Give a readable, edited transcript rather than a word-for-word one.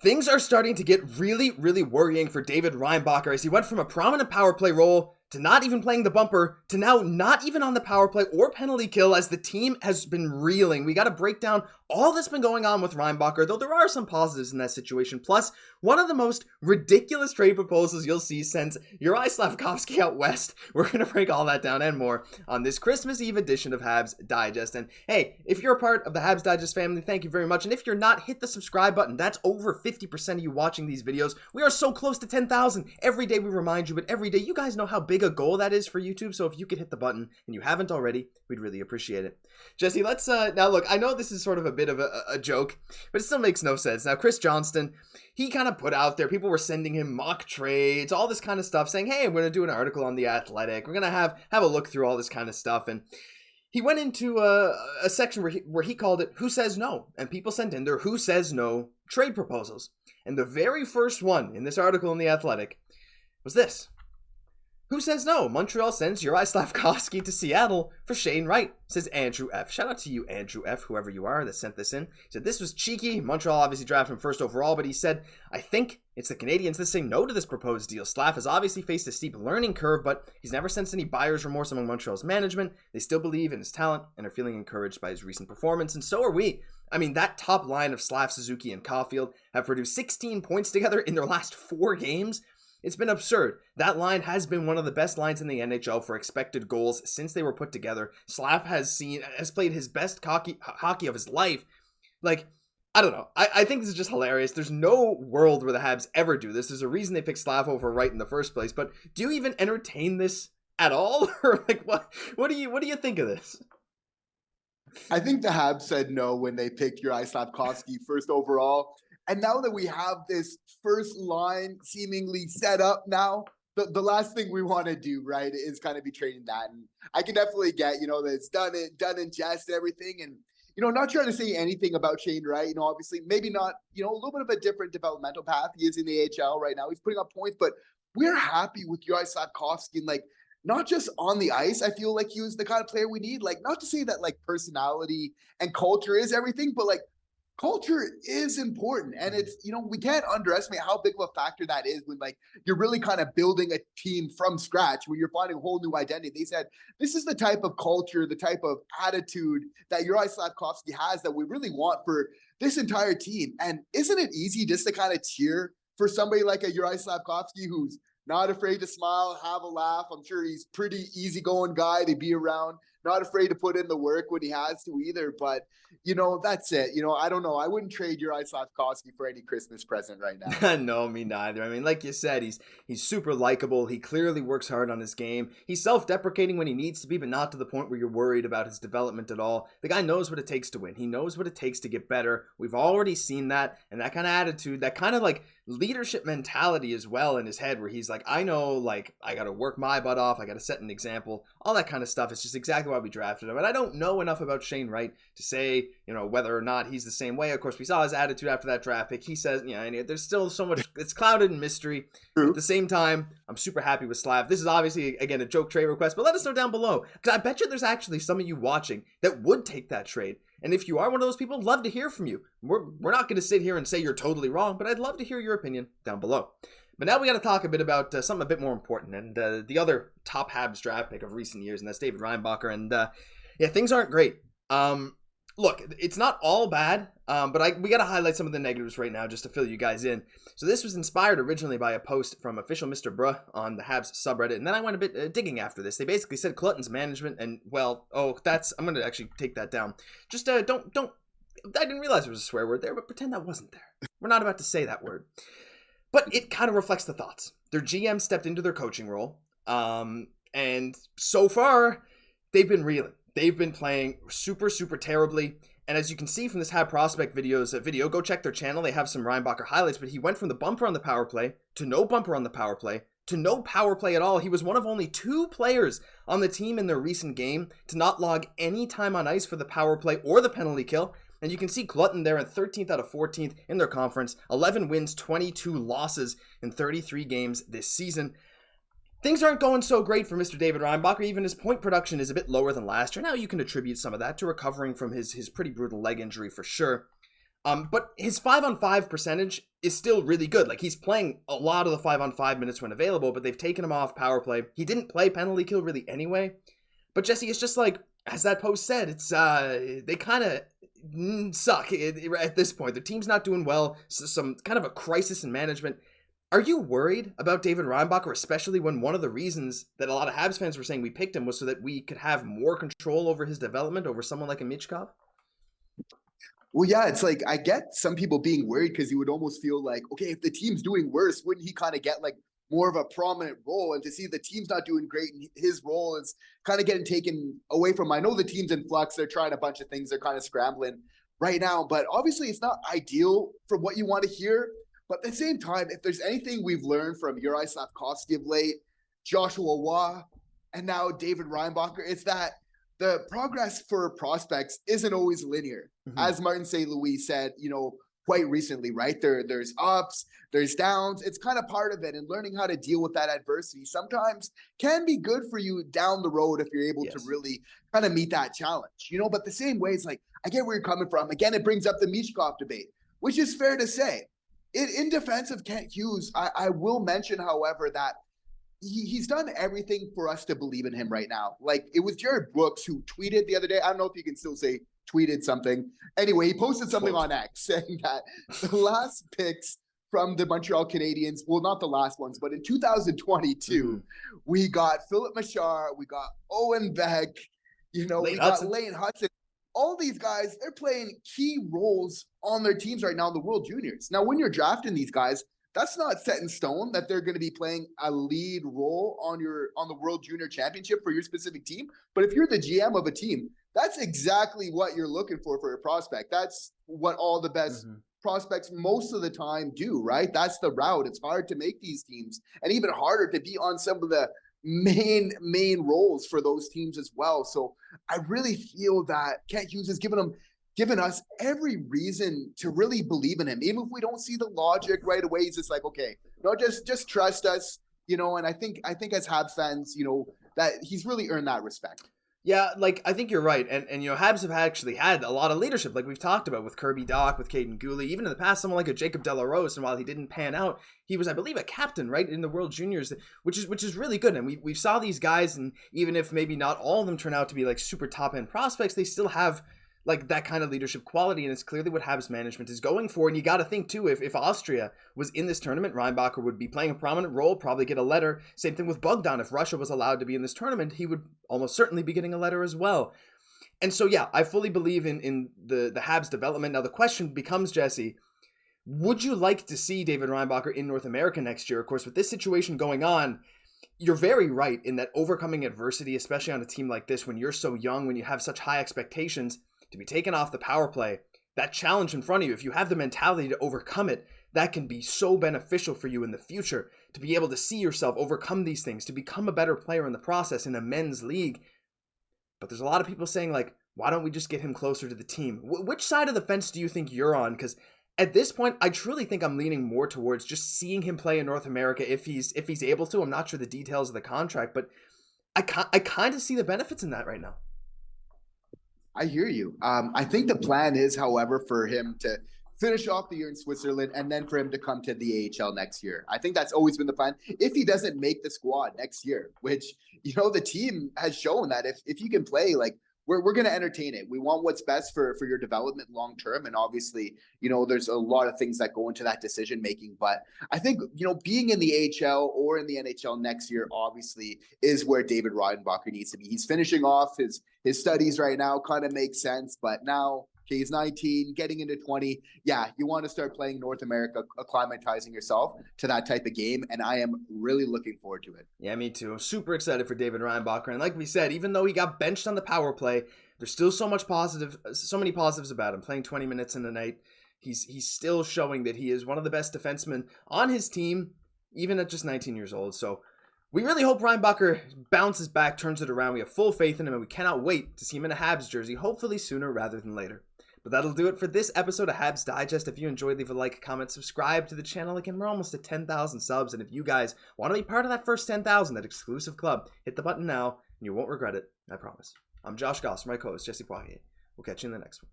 Things are starting to get really, really worrying for David Reinbacher as he went from a prominent power play role to not even playing the bumper, to now not even on the power play or penalty kill as the team has been reeling. We got to break down all that's been going on with Reinbacher, though there are some positives in that situation. Plus, one of the most ridiculous trade proposals you'll see since Juraj Slafkovsky out west. We're going to break all that down and more on this Christmas Eve edition of Habs Digest. And hey, if you're a part of the Habs Digest family, thank you very much. And if you're not, hit the subscribe button. That's over 50% of you watching these videos. We are so close to 10,000. Every day we remind you, but every day you guys know how big a goal that is for YouTube. So if you could hit the button and you haven't already, we'd really appreciate it. Jesse, let's now look, I know this is sort of a bit of a joke, but it still makes no sense. Now, Chris Johnston, he kind of put out there, people were sending him mock trades, all this kind of stuff, saying, hey, I'm going to do an article on The Athletic. We're going to have a look through all this kind of stuff. And he went into a section where he called it Who Says No? And people sent in their Who Says No trade proposals. And the very first one in this article in The Athletic was this. Who says no? Montreal sends Juraj Slafkovsky to Seattle for Shane Wright, says Andrew F. Shout out to you, Andrew F., whoever you are that sent this in. He said, this was cheeky. Montreal obviously drafted him first overall, but he said, I think it's the Canadiens that say no to this proposed deal. Slav has obviously faced a steep learning curve, but he's never sensed any buyer's remorse among Montreal's management. They still believe in his talent and are feeling encouraged by his recent performance, and so are we. I mean, that top line of Slav, Suzuki, and Caufield have produced 16 points together in their last 4 games. It's been absurd. That line has been one of the best lines in the NHL for expected goals since they were put together. Slav has played his best hockey of his life. Like, I don't know. I think this is just hilarious. There's no world where the Habs ever do this. There's a reason they picked Slav over Wright in the first place. But do you even entertain this at all? Or like, what do you think of this? I think the Habs said no when they picked Juraj Slafkovsky first overall. And now that we have this first line seemingly set up now, the last thing we want to do, right, is kind of be trading that. And I can definitely get, that it's done in jest and everything. And, not trying to say anything about Shane Wright, obviously maybe not, a little bit of a different developmental path. He is in the AHL right now. He's putting up points, but we're happy with Juraj Slafkovsky. And like, not just on the ice, I feel like he was the kind of player we need. Like, not to say that like personality and culture is everything, but like, culture is important. And it's, we can't underestimate how big of a factor that is when like you're really kind of building a team from scratch, when you're finding a whole new identity. They said, this is the type of culture, the type of attitude that Juraj Slafkovsky has that we really want for this entire team. And isn't it easy just to kind of cheer for somebody like a Juraj Slafkovsky who's not afraid to smile, have a laugh. I'm sure he's pretty easygoing guy to be around. Not afraid to put in the work when he has to either. But, that's it. I don't know. I wouldn't trade Juraj Slafkovsky for any Christmas present right now. No, me neither. I mean, like you said, he's super likable. He clearly works hard on his game. He's self-deprecating when he needs to be, but not to the point where you're worried about his development at all. The guy knows what it takes to win. He knows what it takes to get better. We've already seen that. And that kind of attitude, that kind of like leadership mentality as well in his head where he's like, I know, like, I got to work my butt off. I got to set an example. All that kind of stuff. It's just exactly why we drafted him. And I don't know enough about Shane Wright to say, whether or not he's the same way. Of course, we saw his attitude after that draft pick. He says, and there's still so much, it's clouded in mystery. True. At the same time, I'm super happy with Slav. This is obviously, again, a joke trade request, but let us know down below. Because I bet you there's actually some of you watching that would take that trade. And if you are one of those people, I'd love to hear from you. We're not going to sit here and say you're totally wrong, but I'd love to hear your opinion down below. But now we got to talk a bit about something a bit more important, and the other top Habs draft pick of recent years, and that's David Reinbacher. And things aren't great. Look, it's not all bad, but we got to highlight some of the negatives right now just to fill you guys in. So this was inspired originally by a post from official Mr. Bruh on the Habs subreddit, and then I went a bit digging after this. They basically said Clutton's management, and I'm going to actually take that down. Just I didn't realize there was a swear word there, but pretend that wasn't there. We're not about to say that word. But it kind of reflects the thoughts. Their GM stepped into their coaching role, and so far, they've been reeling. They've been playing super, super terribly. And as you can see from this Hab Prospect video, go check their channel. They have some Reinbacher highlights, but he went from the bumper on the power play to no bumper on the power play to no power play at all. He was one of only 2 players on the team in their recent game to not log any time on ice for the power play or the penalty kill. And you can see Clutton there at 13th out of 14th in their conference. 11 wins, 22 losses in 33 games this season. Things aren't going so great for Mr. David Reinbacher. Even his point production is a bit lower than last year. Now you can attribute some of that to recovering from his pretty brutal leg injury for sure. But his 5-on-5 percentage is still really good. Like, he's playing a lot of the 5-on-5 minutes when available, but they've taken him off power play. He didn't play penalty kill really anyway. But Jesse, it's just like, as that post said, it's they kind of suck at this point. Their team's not doing well. So some kind of a crisis in management. Are you worried about David Reinbacher, especially when one of the reasons that a lot of Habs fans were saying we picked him was so that we could have more control over his development over someone like a Xhekaj? Well, yeah, it's like I get some people being worried because you would almost feel like, okay, if the team's doing worse, wouldn't he kind of get like more of a prominent role? And to see the team's not doing great and his role is kind of getting taken away from him. I know the team's in flux. They're trying a bunch of things. They're kind of scrambling right now. But obviously, it's not ideal for what you want to hear. But at the same time, if there's anything we've learned from Juraj Slafkovsky of late, Joshua Waugh, and now David Reinbacher, it's that the progress for prospects isn't always linear. Mm-hmm. As Martin St. Louis said, quite recently, right? There's ups, there's downs. It's kind of part of it. And learning how to deal with that adversity sometimes can be good for you down the road if you're able to really kind of meet that challenge, But the same way, it's like, I get where you're coming from. Again, it brings up the Xhekaj debate, which is fair to say. In defense of Kent Hughes, I will mention, however, that he's done everything for us to believe in him right now. Like, it was Jared Brooks who tweeted the other day. I don't know if you can still say tweeted something. Anyway, he posted something on X saying that the last picks from the Montreal Canadiens, well, not the last ones, but in 2022, we got Filip Mesar, we got Owen Beck, we got Lane Hudson. All these guys, they're playing key roles on their teams right now in the World Juniors. Now, when you're drafting these guys, that's not set in stone that they're going to be playing a lead role on the World Junior Championship for your specific team. But if you're the GM of a team, that's exactly what you're looking for a prospect. That's what all the best prospects most of the time do, right? That's the route. It's hard to make these teams and even harder to be on some of the main roles for those teams as well. So I really feel that Kent Hughes has given us every reason to really believe in him. Even if we don't see the logic right away, it's just like, okay, just trust us, and I think as Habs fans, that he's really earned that respect. Yeah, like, I think you're right. And Habs have actually had a lot of leadership, like we've talked about with Kirby, Dach, with Cayden, Guhle, even in the past, someone like a Jacob Delarose, and while he didn't pan out, he was, I believe, a captain, right, in the World Juniors, which is really good. And we saw these guys, and even if maybe not all of them turn out to be, like, super top-end prospects, they still have, like, that kind of leadership quality, and it's clearly what Habs management is going for. And you got to think, too, if Austria was in this tournament, Reinbacher would be playing a prominent role, probably get a letter. Same thing with Bogdan. If Russia was allowed to be in this tournament, he would almost certainly be getting a letter as well. And so, yeah, I fully believe in the Habs development. Now, the question becomes, Jesse, would you like to see David Reinbacher in North America next year? Of course, with this situation going on, you're very right in that overcoming adversity, especially on a team like this, when you're so young, when you have such high expectations, to be taken off the power play, that challenge in front of you, if you have the mentality to overcome it, that can be so beneficial for you in the future, to be able to see yourself overcome these things, to become a better player in the process in a men's league. But there's a lot of people saying, like, why don't we just get him closer to the team? Which side of the fence do you think you're on? Because at this point, I truly think I'm leaning more towards just seeing him play in North America if he's able to. I'm not sure the details of the contract, but I kind of see the benefits in that right now. I hear you. I think the plan is, however, for him to finish off the year in Switzerland and then for him to come to the AHL next year. I think that's always been the plan. If he doesn't make the squad next year, which, the team has shown that if you can play, like, we're going to entertain it. We want what's best for your development long term. And obviously, there's a lot of things that go into that decision making. But I think, being in the AHL or in the NHL next year, obviously, is where David Reinbacher needs to be. He's finishing off his studies right now, kind of makes sense. But now, okay, he's 19, getting into 20. Yeah, you want to start playing North America, acclimatizing yourself to that type of game. And I am really looking forward to it. Yeah, me too. I'm super excited for David Reinbacher. And like we said, even though he got benched on the power play, there's still so many positives about him. Playing 20 minutes in the night, he's still showing that he is one of the best defensemen on his team, even at just 19 years old. So we really hope Reinbacher bounces back, turns it around. We have full faith in him, and we cannot wait to see him in a Habs jersey, hopefully sooner rather than later. But that'll do it for this episode of Habs Digest. If you enjoyed, leave a like, comment, subscribe to the channel. Again, we're almost at 10,000 subs, and if you guys want to be part of that first 10,000, that exclusive club, hit the button now, and you won't regret it, I promise. I'm Josh Gosse, my co-host, Jesse Poirier. We'll catch you in the next one.